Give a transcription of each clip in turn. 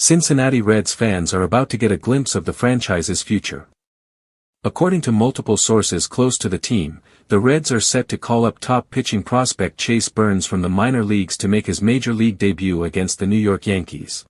Cincinnati Reds fans are about to get a glimpse of the franchise's future. According to multiple sources close to the team, the Reds are set to call up top pitching prospect Chase Burns from the minor leagues to make his major league debut against the New York Yankees.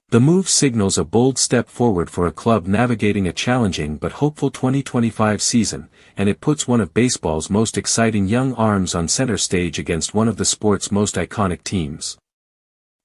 The move signals a bold step forward for a club navigating a challenging but hopeful 2025 season, and it puts one of baseball's most exciting young arms on center stage against one of the sport's most iconic teams.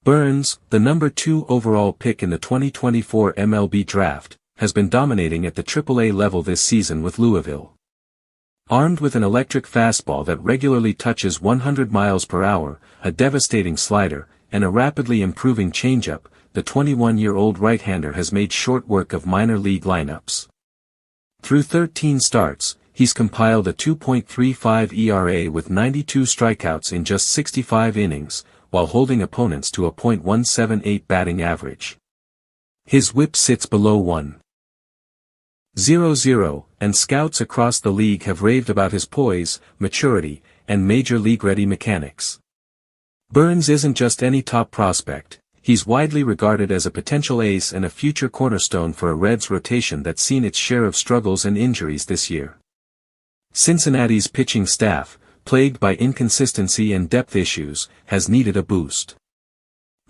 Burns, the number 2 overall pick in the 2024 MLB Draft, has been dominating at the AAA level this season with Louisville. Armed with an electric fastball that regularly touches 100 miles per hour, a devastating slider, and a rapidly improving changeup, the 21-year-old right-hander has made short work of minor league lineups. Through 13 starts, he's compiled a 2.35 ERA with 92 strikeouts in just 65 innings, while holding opponents to a .178 batting average. His whip sits below 1.00, and scouts across the league have raved about his poise, maturity, and major league-ready mechanics. Burns isn't just any top prospect, he's widely regarded as a potential ace and a future cornerstone for a Reds rotation that's seen its share of struggles and injuries this year. Cincinnati's pitching staff, plagued by inconsistency and depth issues, has needed a boost.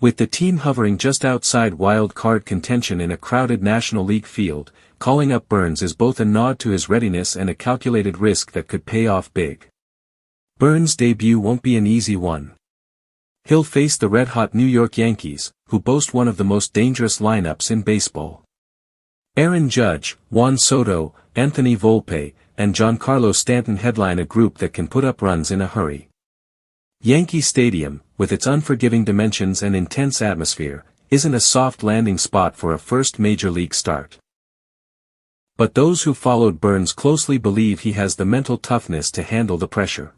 With the team hovering just outside wild card contention in a crowded National League field, calling up Burns is both a nod to his readiness and a calculated risk that could pay off big. Burns' debut won't be an easy one. He'll face the red-hot New York Yankees, who boast one of the most dangerous lineups in baseball. Aaron Judge, Juan Soto, Anthony Volpe, and Giancarlo Stanton headline a group that can put up runs in a hurry. Yankee Stadium, with its unforgiving dimensions and intense atmosphere, isn't a soft landing spot for a first major league start. But those who followed Burns closely believe he has the mental toughness to handle the pressure.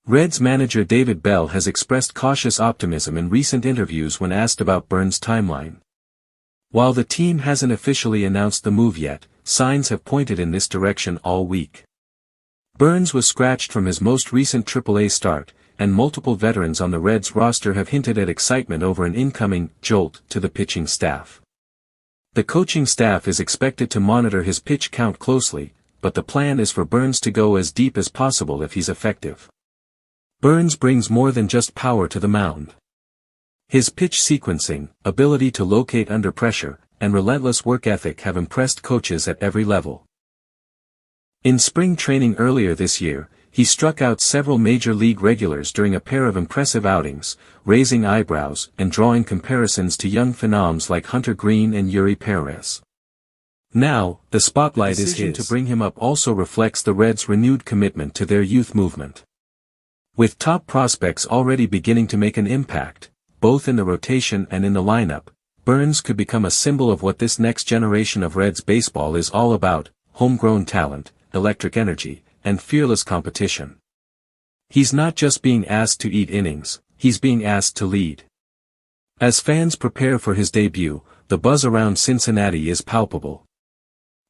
Reds manager David Bell has expressed cautious optimism in recent interviews when asked about Burns' timeline. While the team hasn't officially announced the move yet, signs have pointed in this direction all week. Burns was scratched from his most recent AAA start, and multiple veterans on the Reds roster have hinted at excitement over an incoming jolt to the pitching staff. The coaching staff is expected to monitor his pitch count closely, but the plan is for Burns to go as deep as possible if he's effective. Burns brings more than just power to the mound. His pitch sequencing, ability to locate under pressure, and relentless work ethic have impressed coaches at every level. In spring training earlier this year, he struck out several major league regulars during a pair of impressive outings, raising eyebrows and drawing comparisons to young phenoms like Hunter Greene and Yuri Perez. Now, the spotlight is his. To bring him up also reflects the Reds' renewed commitment to their youth movement. With top prospects already beginning to make an impact, both in the rotation and in the lineup, Burns could become a symbol of what this next generation of Reds baseball is all about: homegrown talent, electric energy, and fearless competition. He's not just being asked to eat innings, he's being asked to lead. As fans prepare for his debut, the buzz around Cincinnati is palpable.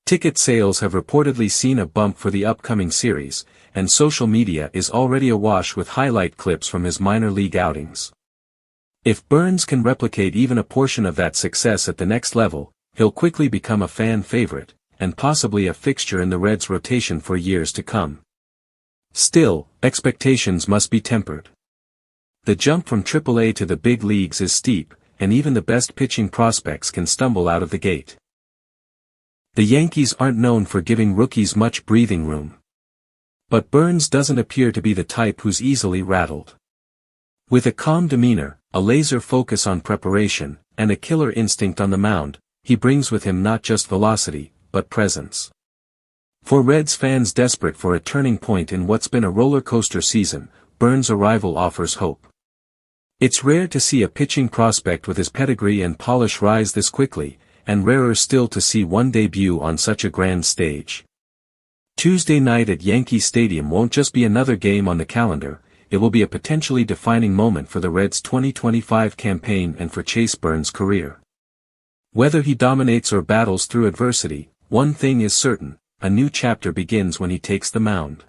Ticket sales have reportedly seen a bump for the upcoming series, and social media is already awash with highlight clips from his minor league outings. If Burns can replicate even a portion of that success at the next level, he'll quickly become a fan favorite, and possibly a fixture in the Reds' rotation for years to come. Still, expectations must be tempered. The jump from AAA to the big leagues is steep, and even the best pitching prospects can stumble out of the gate. The Yankees aren't known for giving rookies much breathing room. But Burns doesn't appear to be the type who's easily rattled. With a calm demeanor, a laser focus on preparation, and a killer instinct on the mound, he brings with him not just velocity, but presence. For Reds fans desperate for a turning point in what's been a roller coaster season, Burns' arrival offers hope. It's rare to see a pitching prospect with his pedigree and polish rise this quickly, and rarer still to see one debut on such a grand stage. Tuesday night at Yankee Stadium won't just be another game on the calendar, it will be a potentially defining moment for the Reds' 2025 campaign and for Chase Burns' career. Whether he dominates or battles through adversity, one thing is certain: a new chapter begins when he takes the mound.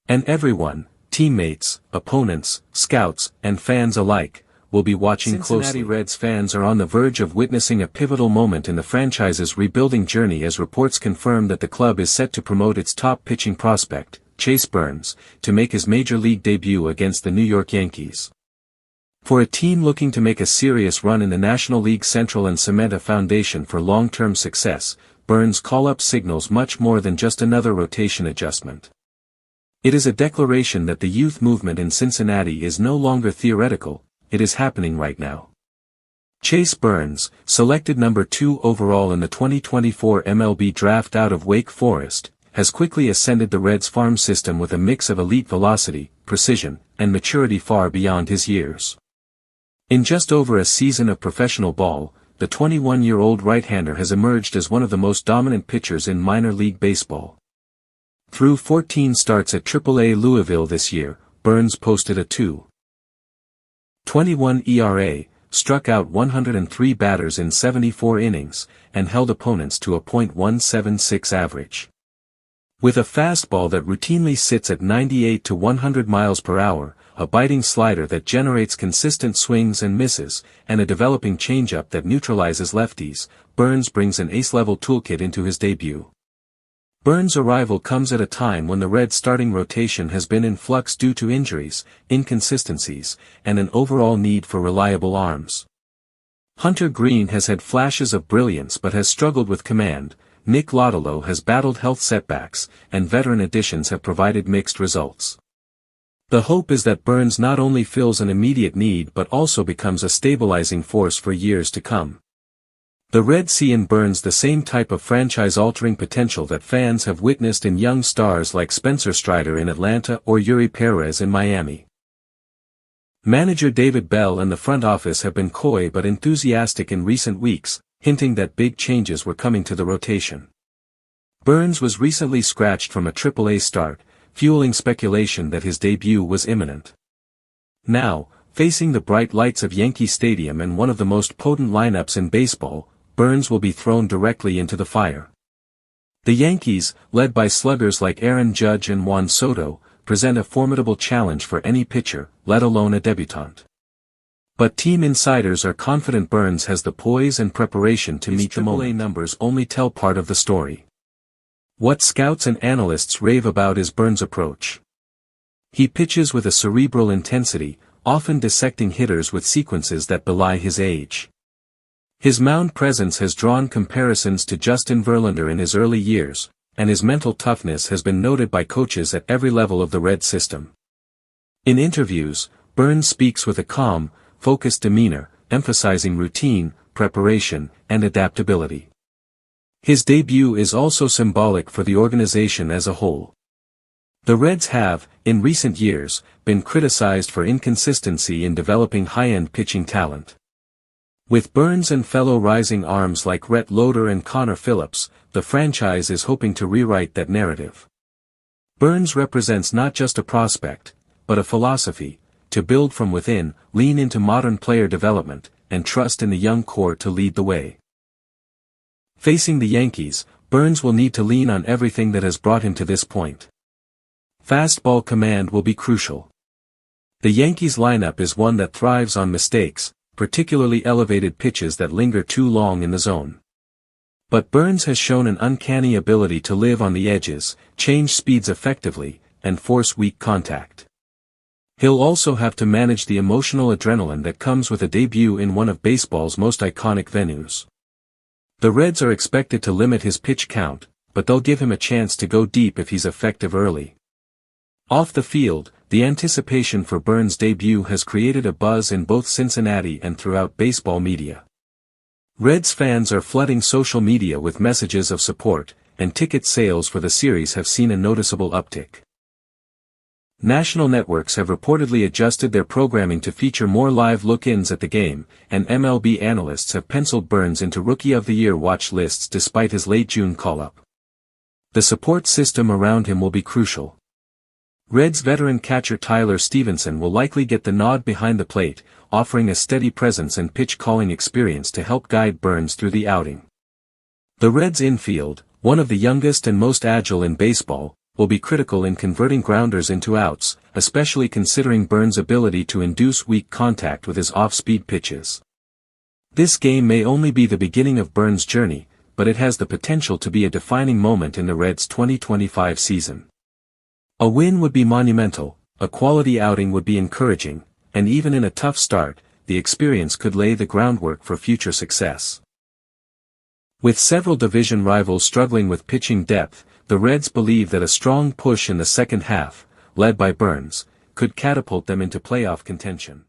And everyone, teammates, opponents, scouts, and fans alike, will be watching closely. Cincinnati Reds fans are on the verge of witnessing a pivotal moment in the franchise's rebuilding journey as reports confirm that the club is set to promote its top pitching prospect, Chase Burns, to make his major league debut against the New York Yankees. For a team looking to make a serious run in the National League Central and cement a foundation for long-term success, Burns' call-up signals much more than just another rotation adjustment. It is a declaration that the youth movement in Cincinnati is no longer theoretical, it is happening right now. Chase Burns, selected number 2 overall in the 2024 MLB Draft out of Wake Forest, has quickly ascended the Reds' farm system with a mix of elite velocity, precision, and maturity far beyond his years. In just over a season of professional ball, the 21-year-old right-hander has emerged as one of the most dominant pitchers in minor league baseball. Through 14 starts at AAA Louisville this year, Burns posted a 2.21 ERA, struck out 103 batters in 74 innings, and held opponents to a .176 average. With a fastball that routinely sits at 98 to 100 miles per hour, a biting slider that generates consistent swings and misses, and a developing changeup that neutralizes lefties, Burns brings an ace-level toolkit into his debut. Burns' arrival comes at a time when the Reds' starting rotation has been in flux due to injuries, inconsistencies, and an overall need for reliable arms. Hunter Greene has had flashes of brilliance but has struggled with command, Nick Lodolo has battled health setbacks, and veteran additions have provided mixed results. The hope is that Burns not only fills an immediate need but also becomes a stabilizing force for years to come. The Reds see in Burns the same type of franchise-altering potential that fans have witnessed in young stars like Spencer Strider in Atlanta or Yuri Perez in Miami. Manager David Bell and the front office have been coy but enthusiastic in recent weeks, hinting that big changes were coming to the rotation. Burns was recently scratched from a AAA start, fueling speculation that his debut was imminent. Now, facing the bright lights of Yankee Stadium and one of the most potent lineups in baseball, Burns will be thrown directly into the fire. The Yankees, led by sluggers like Aaron Judge and Juan Soto, present a formidable challenge for any pitcher, let alone a debutant. But team insiders are confident Burns has the poise and preparation to meet the moment. AAA numbers only tell part of the story. What scouts and analysts rave about is Burns' approach. He pitches with a cerebral intensity, often dissecting hitters with sequences that belie his age. His mound presence has drawn comparisons to Justin Verlander in his early years, and his mental toughness has been noted by coaches at every level of the Red system. In interviews, Burns speaks with a calm, focused demeanor, emphasizing routine, preparation, and adaptability. His debut is also symbolic for the organization as a whole. The Reds have, in recent years, been criticized for inconsistency in developing high-end pitching talent. With Burns and fellow rising arms like Rhett Loder and Connor Phillips, the franchise is hoping to rewrite that narrative. Burns represents not just a prospect, but a philosophy, to build from within, lean into modern player development, and trust in the young core to lead the way. Facing the Yankees, Burns will need to lean on everything that has brought him to this point. Fastball command will be crucial. The Yankees lineup is one that thrives on mistakes, particularly elevated pitches that linger too long in the zone. But Burns has shown an uncanny ability to live on the edges, change speeds effectively, and force weak contact. He'll also have to manage the emotional adrenaline that comes with a debut in one of baseball's most iconic venues. The Reds are expected to limit his pitch count, but they'll give him a chance to go deep if he's effective early. Off the field, the anticipation for Burns' debut has created a buzz in both Cincinnati and throughout baseball media. Reds fans are flooding social media with messages of support, and ticket sales for the series have seen a noticeable uptick. National networks have reportedly adjusted their programming to feature more live look-ins at the game, and MLB analysts have penciled Burns into Rookie of the Year watch lists despite his late June call-up. The support system around him will be crucial. Reds veteran catcher Tyler Stevenson will likely get the nod behind the plate, offering a steady presence and pitch-calling experience to help guide Burns through the outing. The Reds' infield, one of the youngest and most agile in baseball, will be critical in converting grounders into outs, especially considering Burns' ability to induce weak contact with his off-speed pitches. This game may only be the beginning of Burns' journey, but it has the potential to be a defining moment in the Reds' 2025 season. A win would be monumental, a quality outing would be encouraging, and even in a tough start, the experience could lay the groundwork for future success. With several division rivals struggling with pitching depth, the Reds believe that a strong push in the second half, led by Burns, could catapult them into playoff contention.